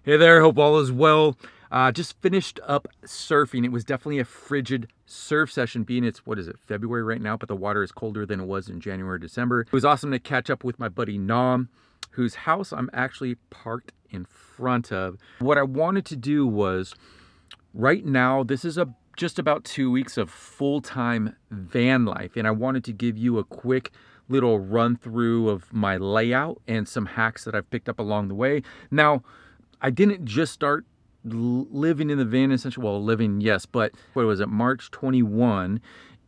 Hey there, hope all is well. Just finished up surfing. It was definitely a frigid surf session, being it's, what is it, February right now, but the water is colder than it was in January or December. It was awesome to catch up with my buddy Nam, whose house I'm actually parked in front of. What I wanted to do was, right now, this is just about 2 weeks of full-time van life, and I wanted to give you a quick little run through of my layout and some hacks that I've picked up along the way. Now, I didn't just start living in the van essentially, well, living, yes, but what was it, March 21,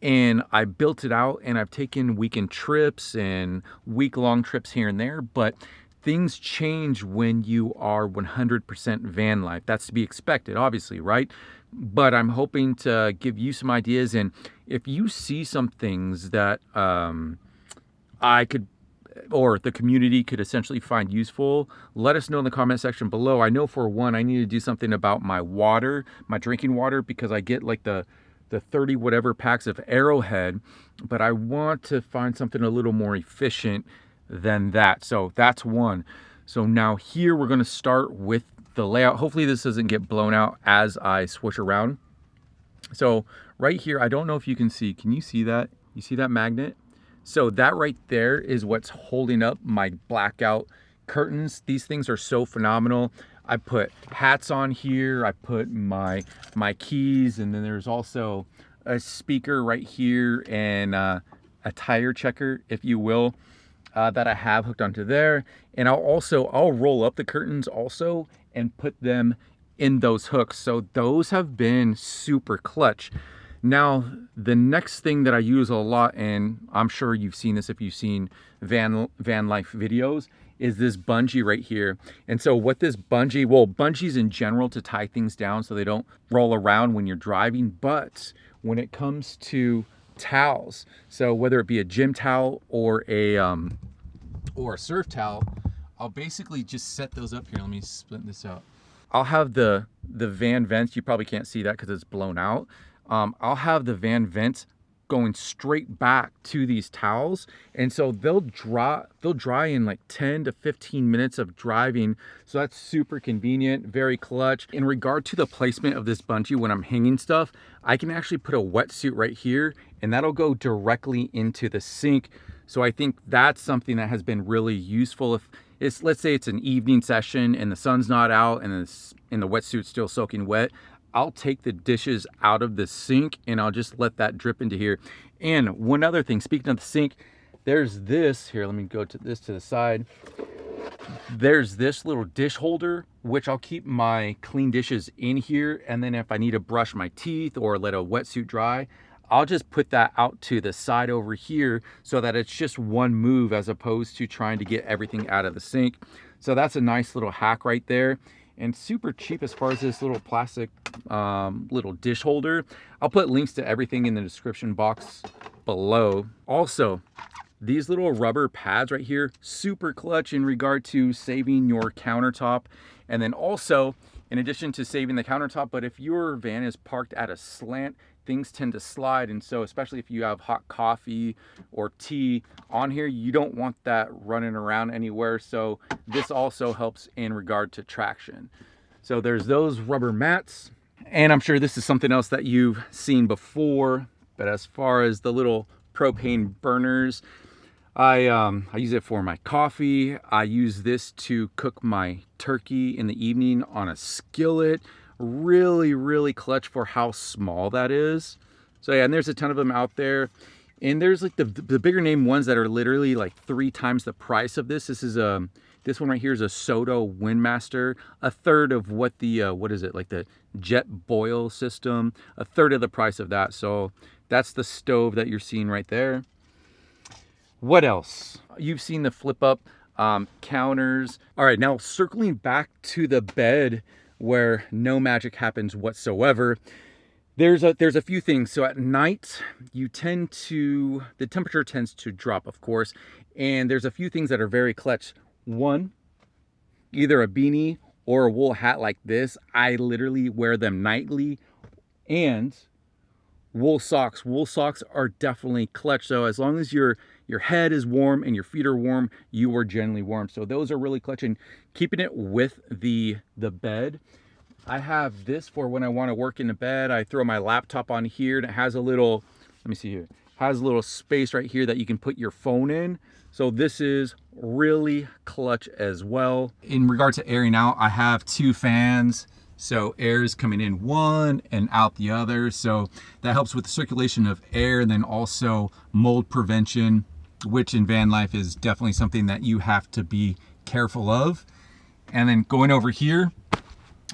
and I built it out, and I've taken weekend trips and week-long trips here and there, but things change when you are 100% van life. That's to be expected, obviously, right? But I'm hoping to give you some ideas, and if you see some things that I could, or the community could essentially find useful, let us know in the comment section below. I know for one, I need to do something about my water, my drinking water, because I get like the 30 whatever packs of Arrowhead, but I want to find something a little more efficient than that. So that's one. So now here we're going to start with the layout. Hopefully this doesn't get blown out as I switch around. So right here, I don't know if you can see you see that? You see that magnet? So that right there is what's holding up my blackout curtains. These things are so phenomenal. I put hats on here, I put my keys, and then there's also a speaker right here and a tire checker, if you will, that I have hooked onto there. And I'll roll up the curtains also and put them in those hooks. So those have been super clutch. Now, the next thing that I use a lot, and I'm sure you've seen this if you've seen van life videos, is this bungee right here. And so what this bungee, well, bungees in general to tie things down so they don't roll around when you're driving, but when it comes to towels, so whether it be a gym towel or a surf towel, I'll basically just set those up here. Let me split this out. I'll have the van vents. You probably can't see that because it's blown out. I'll have the van vents going straight back to these towels, and so they'll dry in like 10 to 15 minutes of driving. So that's super convenient, very clutch. In regard to the placement of this bungee, when I'm hanging stuff, I can actually put a wetsuit right here, and that'll go directly into the sink. So I think that's something that has been really useful. If it's, let's say it's an evening session and the sun's not out and the wetsuit's still soaking wet, I'll take the dishes out of the sink and I'll just let that drip into here. And one other thing, speaking of the sink, there's this here. Let me go to this to the side. There's this little dish holder, which I'll keep my clean dishes in here. And then if I need to brush my teeth or let a wetsuit dry, I'll just put that out to the side over here so that it's just one move as opposed to trying to get everything out of the sink. So that's a nice little hack right there. And super cheap as far as this little plastic little dish holder. I'll put links to everything in the description box below. Also, these little rubber pads right here, super clutch in regard to saving your countertop. And then also, in addition to saving the countertop, but if your van is parked at a slant, things tend to slide, and so especially if you have hot coffee or tea on here, you don't want that running around anywhere. So this also helps in regard to traction. So there's those rubber mats, and I'm sure this is something else that you've seen before, but as far as the little propane burners, I use it for my coffee. I use this to cook my turkey in the evening on a skillet. Really clutch for how small that is. So yeah, and there's a ton of them out there, and there's like the bigger name ones that are literally like 3 times the price of this. This is this one right here is a Soto Windmaster, a third of what the what is it, like the jet boil system, a third of the price of that. So that's the stove that you're seeing right there. What else? You've seen the flip up counters. All right, now circling back to the bed where no magic happens whatsoever, there's a few things. So at night, the temperature tends to drop, of course, and there's a few things that are very clutch. One, either a beanie or a wool hat like this. I literally wear them nightly. And wool socks. Wool socks are definitely clutch. So as long as your your head is warm and your feet are warm, you are generally warm. So those are really clutch. And keeping it with the bed, I have this for when I want to work in the bed. I throw my laptop on here and it has a little, let me see here, has a little space right here that you can put your phone in. So this is really clutch as well. In regard to airing out, I have 2 fans. So air is coming in one and out the other. So that helps with the circulation of air, and then also mold prevention, which in van life is definitely something that you have to be careful of. And then going over here,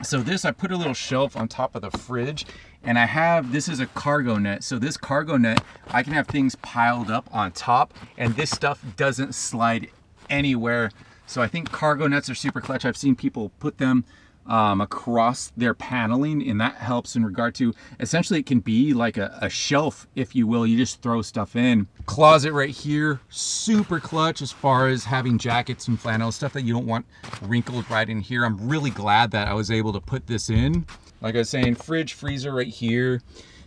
so this, I put a little shelf on top of the fridge, and I have, this is a cargo net. So this cargo net, I can have things piled up on top, and this stuff doesn't slide anywhere. So I think cargo nets are super clutch. I've seen people put them across their paneling, and that helps in regard to, essentially it can be like a shelf, if you will. You just throw stuff in. Closet right here, super clutch as far as having jackets and flannel, stuff that you don't want wrinkled right in here. I'm really glad that I was able to put this in. Like I was saying, fridge, freezer right here.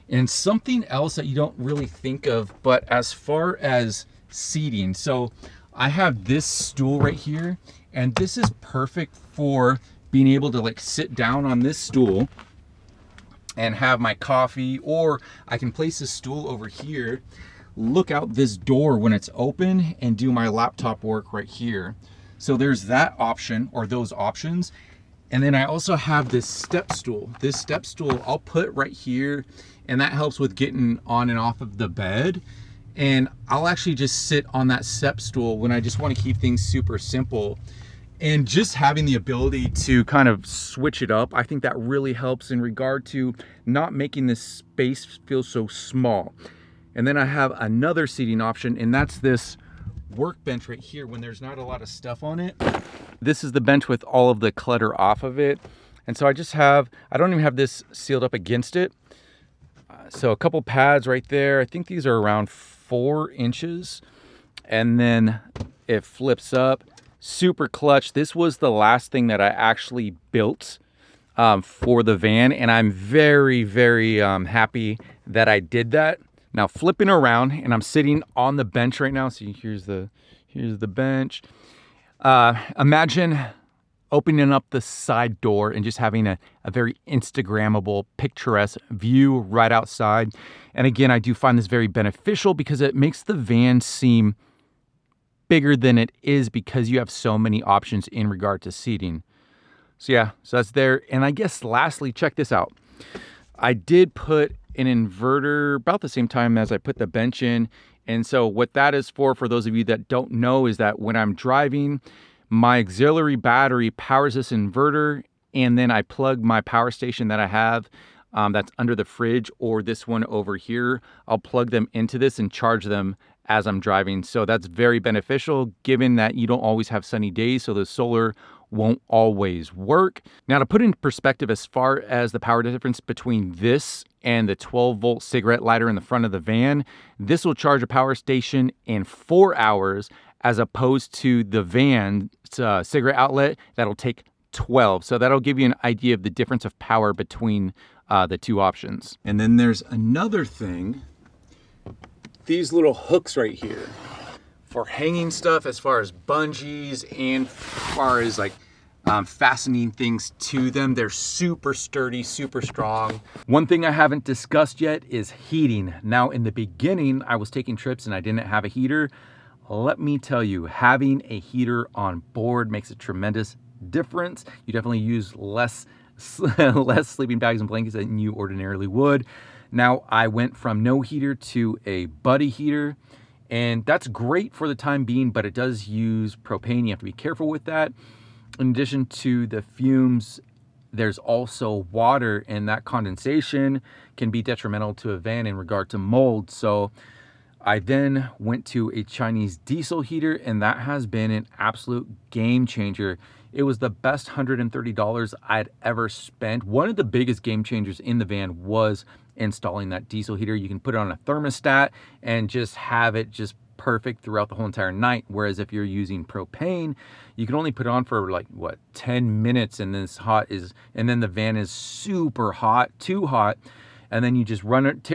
And something else that you don't really think of, but as far as seating, so I have this stool right here, and this is perfect for being able to like sit down on this stool and have my coffee, or I can place this stool over here, look out this door when it's open, and do my laptop work right here. So there's that option, or those options. And then I also have this step stool. This step stool I'll put right here, and that helps with getting on and off of the bed. And I'll actually just sit on that step stool when I just want to keep things super simple. And just having the ability to kind of switch it up, I think that really helps in regard to not making this space feel so small. And then I have another seating option, and that's this workbench right here when there's not a lot of stuff on it. This is the bench with all of the clutter off of it. And so I just have, I don't even have this sealed up against it. So a couple pads right there. I think these are around 4 inches. And then it flips up. Super clutch. This was the last thing that I actually built for the van, and I'm very, very happy that I did that. Now flipping around, and I'm sitting on the bench right now. So here's the bench. Imagine opening up the side door and just having a very Instagrammable, picturesque view right outside. And again, I do find this very beneficial because it makes the van seem bigger than it is because you have so many options in regard to seating. So yeah, so that's there. And I guess lastly, check this out. I did put an inverter about the same time as I put the bench in. And so what that is for those of you that don't know, is that when I'm driving, my auxiliary battery powers this inverter, and then I plug my power station that I have that's under the fridge, or this one over here. I'll plug them into this and charge them as I'm driving. So that's very beneficial given that you don't always have sunny days, so the solar won't always work. Now to put in perspective as far as the power difference between this and the 12-volt cigarette lighter in the front of the van, this will charge a power station in 4 hours as opposed to the van cigarette outlet that'll take 12. So that'll give you an idea of the difference of power between the 2 options. And then there's another thing, these little hooks right here for hanging stuff, as far as bungees and as far as like fastening things to them. They're super sturdy, super strong. One thing I haven't discussed yet is heating. Now in the beginning, I was taking trips and I didn't have a heater. Let me tell you, having a heater on board makes a tremendous difference. You definitely use less sleeping bags and blankets than you ordinarily would. Now I went from no heater to a buddy heater, and that's great for the time being, but it does use propane. You have to be careful with that. In addition to the fumes, there's also water, and that condensation can be detrimental to a van in regard to mold. So I then went to a Chinese diesel heater, and that has been an absolute game changer. It was the best $130 I'd ever spent. One of the biggest game changers in the van was installing that diesel heater. You can put it on a thermostat and just have it just perfect throughout the whole entire night. Whereas if you're using propane, you can only put it on for like, what, 10 minutes, and then the van is super hot, too hot. And then you just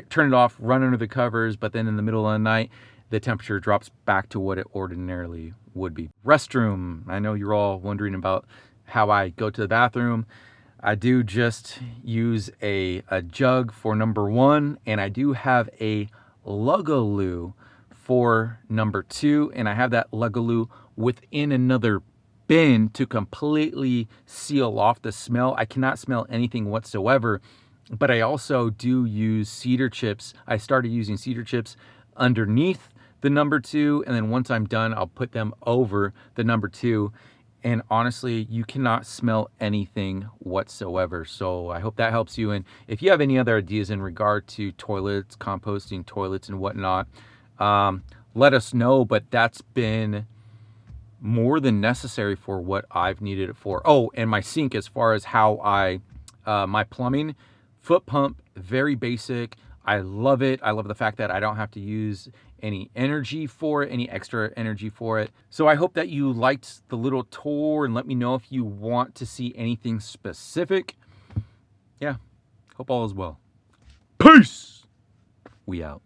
turn it off, run under the covers, but then in the middle of the night, the temperature drops back to what it ordinarily would be. Restroom. I know you're all wondering about how I go to the bathroom. I do just use a jug for number 1, and I do have a Lugaloo for number 2, and I have that Lugaloo within another bin to completely seal off the smell. I cannot smell anything whatsoever, but I also do use cedar chips. I started using cedar chips underneath the number 2, and then once I'm done, I'll put them over the number 2. And honestly, you cannot smell anything whatsoever. So I hope that helps you. And if you have any other ideas in regard to toilets, composting toilets and whatnot, let us know. But that's been more than necessary for what I've needed it for. Oh, and my sink, as far as how my plumbing, foot pump, very basic. I love it. I love the fact that I don't have to use any energy for it, any extra energy for it. So I hope that you liked the little tour, and let me know if you want to see anything specific. Yeah, hope all is well. Peace! We out.